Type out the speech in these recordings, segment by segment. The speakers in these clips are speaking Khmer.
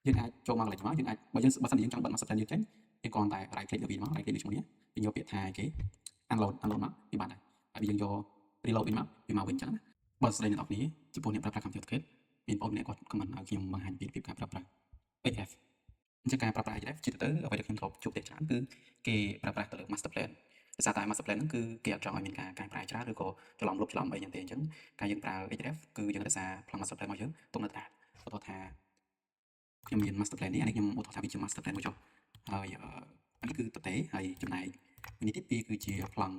យើងអាចចូលមកកន្លែងមកយើងអាចបើសិនជាយើងចង់បិទ master plan យើងចេញយើងគ្រាន់តែ right click លើវាមក right click លើឈ្មោះនេះយើងយកពាក្យថាគេ unload មកវាបានហើយហើយយើងយក reload វាមកវិញអញ្ចឹងណាបើស្ដីអ្នកនរគ្នាចំពោះអ្នកប្រើប្រាស់ computer មានបងប្អូនអ្នកគាត់ comment ឲ្យខ្ញុំបង្ហាញពីរបៀបការប្រើប្រាស់ href អញ្ចឹងការប្រើប្រាស់ href ជាទៅអ្វីដែលខ្ញុំធ្លាប់ជួបតែច្រើនគឺគេប្រើប្រាស់ទៅលើ master plan ដោយសារតែ master plan ហ្នឹងគឺគេអត់ចង់ឲ្យមានការកែប្រែច្រើនឬក៏ច្រឡំលុបច្រឡំអីយ៉ាងទេអញ្ចឹងការយើងប្រើ href គឺយើងរក្សា plan master plan របស់យើងទុកនៅតែឧទាហរណ៍ថាខ្ញុំមាន master plan នេះអានេះខ្ញុំឧទាហរណ៍ថាវាជា master plan មួយចុះហើយអានេះគឺតទេហើយចំណែកនេះទៀតវាគឺជា plan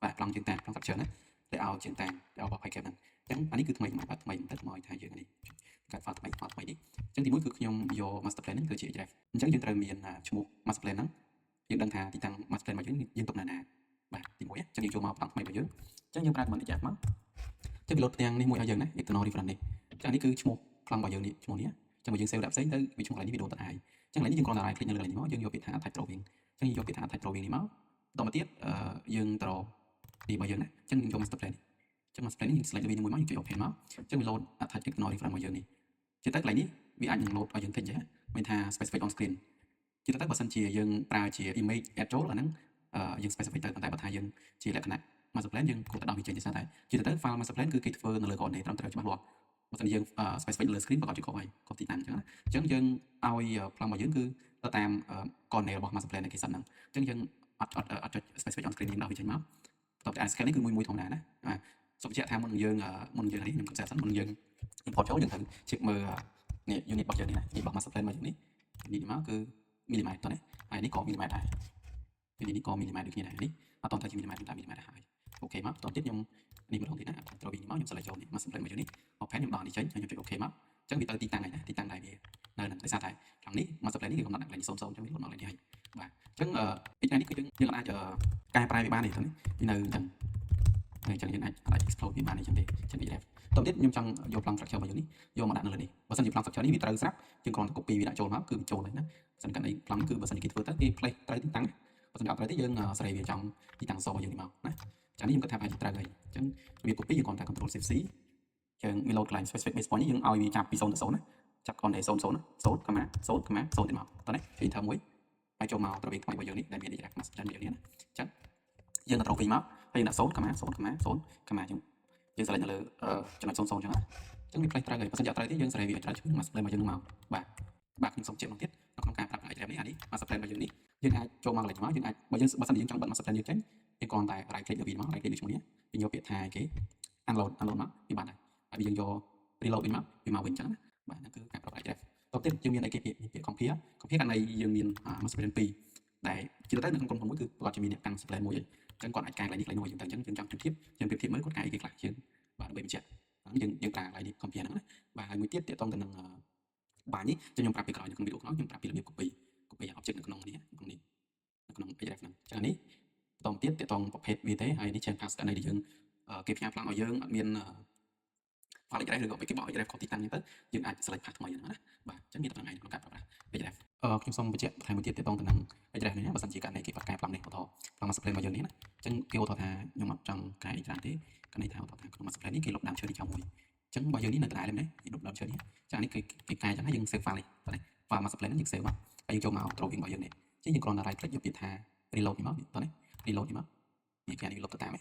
បាទ plan ជើងតាន plan structure ណាដែលឲ្យជើងតានដែលរបស់ Pycap ហ្នឹងអញ្ចឹងអានេះគឺថ្មីបន្តិចមកឲ្យថាយើងនេះកាត់ file ថ្មីនេះអញ្ចឹងទីមួយគឺខ្ញុំយក master plan ហ្នឹងគឺជា href អញ្ចឹងយើងត្រូវមានឈ្មោះ master plan ហ្នឹងយើងដឹងថាទីតាំង master plan របស់យើងទុកនៅណាបាទទីមួយអញ្ចឹងយើងចូលមក plan ថ្មីរបស់យើងអញ្ចឹងយើងប្រើ command href មកអញ្ចឹងវាលោតផ្ទាំងនេះមួយឲ្យយើងណា external reference នេះអញ្ចឹងនេះគឺឈ្មោះ plan របស់យើងនេះឈ្មោះនេះអញ្ចឹងបើយើង save ដាក់ផ្សេងទៅវាឈ្មោះកន្លែងនេះវាដូរទៅហើយអញ្ចឹងកន្លែងនេះយើងគ្រាន់តែ right click នៅលើកន្លែងនេះមកយើងយកពាក្យថា attach drawing អញ្ចឹងយើងយកពាក្យថា attach drawing នេះមកបន្តមកទៀតយើងត្រទីរបស់យើងណាអញ្ចឹងយើងយក master plan នេះអញ្ចឹង master plan នេះយើង select លើវាមួយមកយើងចុច open មកអញ្ចឹងវា load attach external reference របស់យើងនេះជាទៅកន្លែងនេះវាអាចនឹង load ឲ្យយើងតិចចេះមានថា specific on screen ជាទៅបើសិនជាយើងប្រើជា image add ចូលអាហ្នឹងយើង specific ទៅតែបើថាយើងជាលក្ខណៈ master plan យើងគួរតែដោះវាចេញទៅសារតែជាទៅ file master plan គឺគេធ្វើនៅលើ coordinate ត្រឹមត្រូវច្បាស់លាស់បើសិនជាយើង specific លើ screen ប្រកបជាខុសហើយខុសទីតាំងអញ្ចឹងណាអញ្ចឹងយើងឲ្យ plan របស់យើងគឺទៅតាម coordinate របស់ master plan ឯគេសិនហ្នឹងអញ្ចឹងយើងអត់ចុច specific on screen យើងដោះវាចេញមកបន្ទាប់ពី scan នេះគឺមួយធម្មតាណាសូមបញ្ជាក់ថាមុននឹងយើងនេះខ្ញុំ concept សិនមុននឹងយើង import ចូលយើងត្រូវ check មើលនេះ unit របស់យើងនេះណា unit របស់ master plan របស់យើងនេះ unit មកគឺ millimeter តោះណាហើយនេះក៏ millimeter ដែរ unit នេះក៏ millimeter ដូចគ្នាដែរនេះអត់តទៅជា millimeter តែ millimeter ហើយអូខេមកបន្តទៀតខ្ញុំនេះម្ដងទៀតណាត្រូវវិញមកខ្ញុំ select ចូលនេះ master plan របស់យើងនេះ open ខ្ញុំដោះនេះចេញហើយខ្ញុំចុច OK មកអញ្ចឹងវាទៅទីតាំងហើយណាទីតាំងដែលវានៅនឹងដោយសារតែខាងនេះ master plan នេះគឺកំណត់ដាក់កន្លែងនេះ00អញ្ចឹងវាកំណត់កន្លែងនេះហើយបាទអញ្ចឹងពីនេះគឺយើងអាចកែប្រែវាបានទេទៅនេះវានៅអញ្ចឹងហើយអញ្ចឹងយើងអាច explode វាបានអញ្ចឹងទេអញ្ចឹង href តទៅទៀតខ្ញុំចង់យក plan structure របស់យើងនេះយកមកដាក់នៅលើនេះបើសិនជា plan structure នេះវាត្រូវស្រាប់យើងគ្រាន់តែ copy វាដាក់ចូលមកគឺវាចូលហើយណាបើសិនកាន់អី plan គឺបើសិនជាគេធ្វើទៅគេ place ត្រូវទីតាំងបើសិនជាអត់ត្រូវទេយើងសេរីវាចង់ទីតាំងរបស់យើងនេះមកណាចានេះខ្ញុំគិតថាប្រហែលជាត្រូវហើយអញ្ចឹងរបៀប copy យើងគ្រាន់តែ control shift c យើងមាន load កន្លែង specific base point នេះយើងឲ្យវាចាប់ពី0ទៅ0ណាចាប់គ្រាន់តែ0 0 0 0 0 0ទៀតមកតោះនេះ enter មួយហើយចូលមកត្រូវវាថ្មីរបស់យើងនេះដែលមាន href master plan យើងនេះណាអញ្ចឹងយើងដាក់ trophy មកហើយយើងដាក់0 0 0 0 យើង select នៅលើចំណុច00អញ្ចឹងណាអញ្ចឹងវា place ត្រូវហើយបើសិនជាអត់ត្រូវទេយើងសេរីវាត្រូវជួយ master plan របស់យើងមកបាទខ្ញុំសូមជម្រាបទៀតនៅក្នុងការប្រើប្រាស់ href នេះអានេះ master plan របស់យើងនេះយើងអាចចូលមកកន្លែងមកយើងអាចបើសិនជាយើងចង់បិទ master plan យើងចេញយើងគ្រាន់តែ right click លើវាមក right click លើឈ្មោះនេះយើងយកពាក្យថាគេ unload មកវាបានហើយយើងយក reload វិញមកវាមកវិញអញ្ចឹងណាបាទហ្នឹងគឺការប្រើប្រាស់ href តទៅទៀតយើងមានអីគេពាក្យ compare កាន់តែយើងមាន master plan 2ដែលជាទៅនៅក្នុងក្រុមហ៊ុនមួយគឺគាត់จะមានអ្នកកាន់ master plan មួយអញ្ចឹងគាត់អាចកែកន្លែងនេះកន្លែងនោះយើងទៅអញ្ចឹងយើងចង់ប្រៀបធៀបមើលគាត់កែអីគេខ្លះយើងបាទដើម្បីបញ្ជាក់ហ្នឹងយើងប្រើកន្លែងនេះ compare ហ្នឹងណាបាទហើយមួយទៀតទាក់ទងទៅនឹងបាទនេះខ្ញុំប្រាប់ពីក្រោយនៅក្នុងវីដេអូក្រោយខ្ញុំប្រាប់ពីរបៀប copy object នៅក្នុងនេះនៅក្នុង href ហ្នឹងអញ្ចឹងនេះបន្តទៀតទាក់ទងប្រភេទវាទេហើយនេះ change pass ករណីដែលយើងគេផ្ញើប្លង់ឲ្យយើងអត់មានfile href ឬក៏គេបោក href ខុសទីតាំងអញ្ចឹងទៅយើងអាច select path ថ្មីហ្នឹងណាបាទអញ្ចឹងមានតែថ្ងៃក្នុងការប្រើប្រាស់ href ខ្ញុំសូមបញ្ជាក់បន្ថែមមួយទៀតទាក់ទងទៅនឹង href នេះណាបើសិនជាករណីគេបាត់កែប្លង់នេះឧទាហរណ៍ប្លង់ master plan របស់យើងនេះណាអញ្ចឹងគេឧទាហរណ៍ថាខ្ញុំអត់ចង់កែអីច្រើនទេករណីថាឧទាហរណ៍ថាក្នុង master plan នេះគេលុបដើមឈើនេះចោលមួយអញ្ចឹងបើយើងនេះនៅតែដែរនេះគេលុបដើមឈើនេះចានេះគេកែអញ្ចឹងហើយយើង save file នេះតោះនេះ file master plan នេះយើង save មកហើយយើងចូលមក drawing របស់យើងនេះអញ្ចឹងយើងគ្រាន់តែ right click យកពាក្យថា reload នេះមកតោះនេះ reload នេះមកនេះគេនេះលុបទៅតាម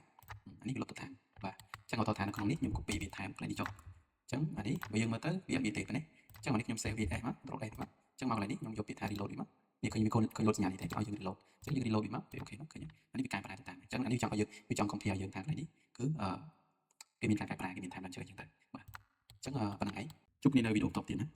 អានេះវាលុបទៅតាមបាទអញ្ចឹងឧទាហរណ៍ថានៅក្នុងនេះខ្ញុំ copy វាថែមកន្លែងនេះចុះអញ្ចឹងអានេះបើយើងមើលទៅវាអត់មានទេប៉ុណ្ណេះអញ្ចឹងអានេះខ្ញុំ save វា S មក control S មកអញ្ចឹងមកកន្លែងនេះខ្ញុំយកពាក្យថា reload វាមកនេះឃើញវាឃើញ load សញ្ញានេះទេឲ្យយើង reload អញ្ចឹងយើង reload វាមកទៅអូខេមកឃើញអានេះវាកែប្រែទៅតាមអញ្ចឹងអានេះចង់ឲ្យយើងវាចង់ compare យើងថាកន្លែងនេះគឺគេមានការកែប្រែគេមាន time line អញ្ចឹងទៅបាទអញ្ចឹងប៉ុណ្្នឹងឯងជួបគ្នានៅវីដេអូបន្តទៀតណា